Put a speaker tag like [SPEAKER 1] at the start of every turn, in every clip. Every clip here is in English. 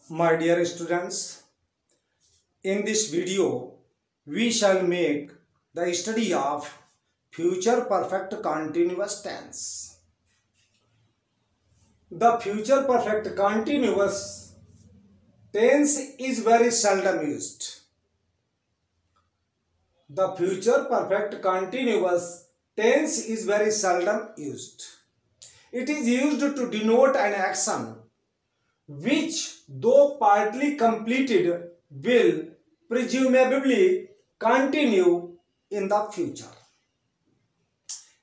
[SPEAKER 1] My dear students, in this video, we shall make the study of future perfect continuous tense. The future perfect continuous tense is very seldom used. The future perfect continuous tense is very seldom used. It is used to denote an action which, though partly completed, will presumably continue in the future.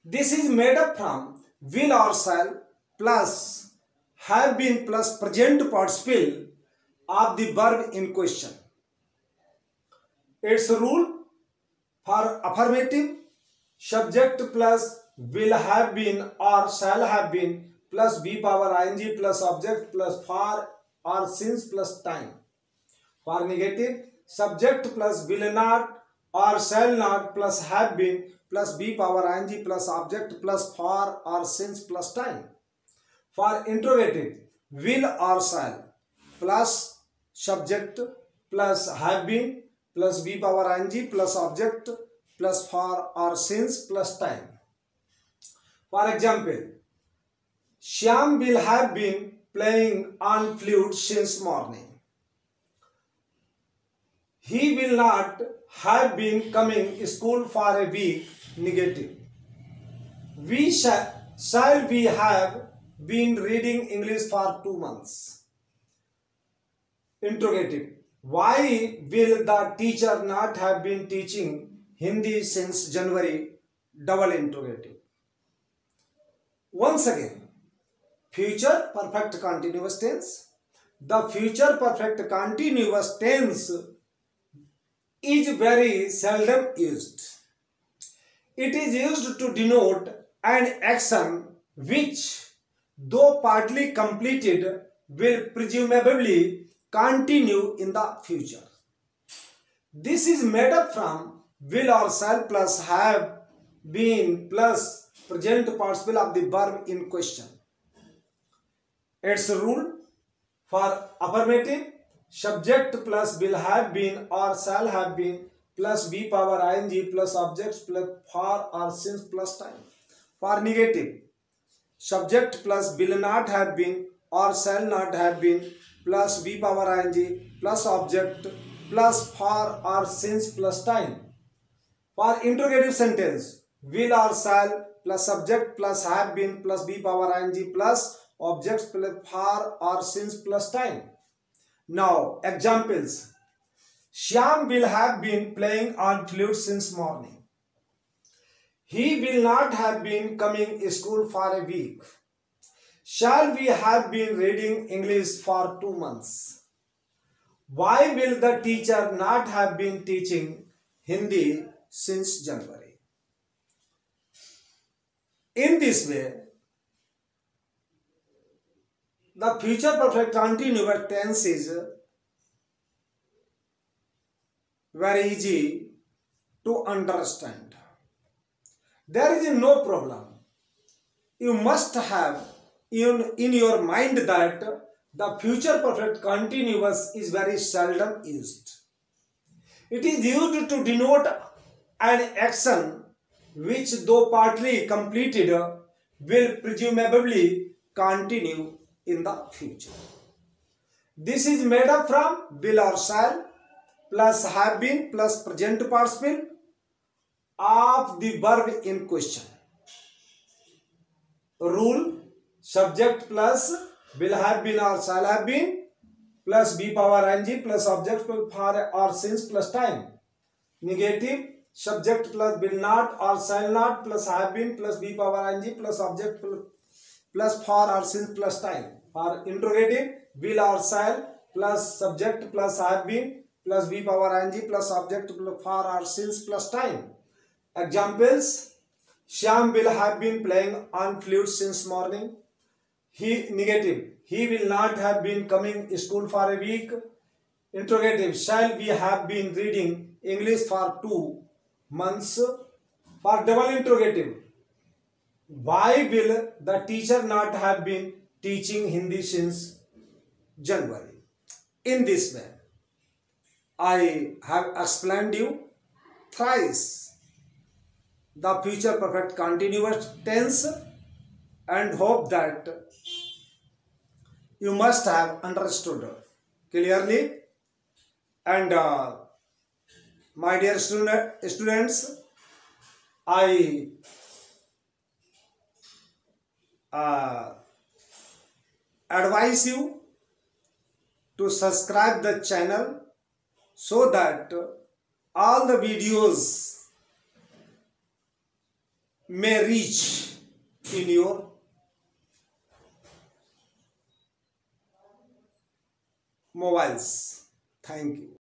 [SPEAKER 1] This is made up from will or shall plus have been plus present participle of the verb in question. Its rule for affirmative: subject plus will have been or shall have been plus be power ing plus object plus for or since plus time. For negative: subject plus will not or shall not plus have been plus be power ing plus object plus for or since plus time. For interrogative: will or shall plus subject plus have been plus be power ing plus object plus for or since plus time. For example, Shyam will have been playing on flute since morning. He will not have been coming to school for a week. Negative: shall we have been reading English for 2 months. Interrogative: why will the teacher not have been teaching Hindi since January? Double interrogative. Once again, future perfect continuous tense. The future perfect continuous tense is very seldom used. It is used to denote an action which, though partly completed, will presumably continue in the future. This is made up from will or shall plus have been plus present participle of the verb in question. Its rule for affirmative: subject plus will have been or shall have been plus be power ing plus objects plus for or since plus time. For negative: subject plus will not have been or shall not have been plus be power ing plus object plus for or since plus time. For interrogative sentence: will or shall plus subject plus have been plus be power ing plus objects plus for or since plus time. Now examples: Shyam will have been playing on flute since morning. He will not have been coming to school for a week. Shall we have been reading English for 2 months? Why will the teacher not have been teaching Hindi since January? In this way, the future perfect continuous tense is very easy to understand. There is no problem. You must have in your mind that the future perfect continuous is very seldom used. It is used to denote an action which, though partly completed, will presumably continue in the future. This is made up from will or shall plus have been plus present participle of the verb in question. Rule: subject plus will have been or shall have been plus be power ing plus object plus for or since plus time. Negative: subject plus will not or shall not plus have been plus be power ing plus object plus for or since plus time. For interrogative: will or shall plus subject plus have been plus be power ing plus object plus for or since plus time. Examples: Shyam will have been playing on flute since morning. Negative: he will not have been coming to school for a week. Interrogative: shall we have been reading English for 2 months? For double interrogative: why will the teacher not have been teaching Hindi since January? in this way. I have explained you thrice the future perfect continuous tense and hope that you must have understood clearly. And my dear students, I advise you to subscribe the channel so that all the videos may reach in your mobiles. Thank you.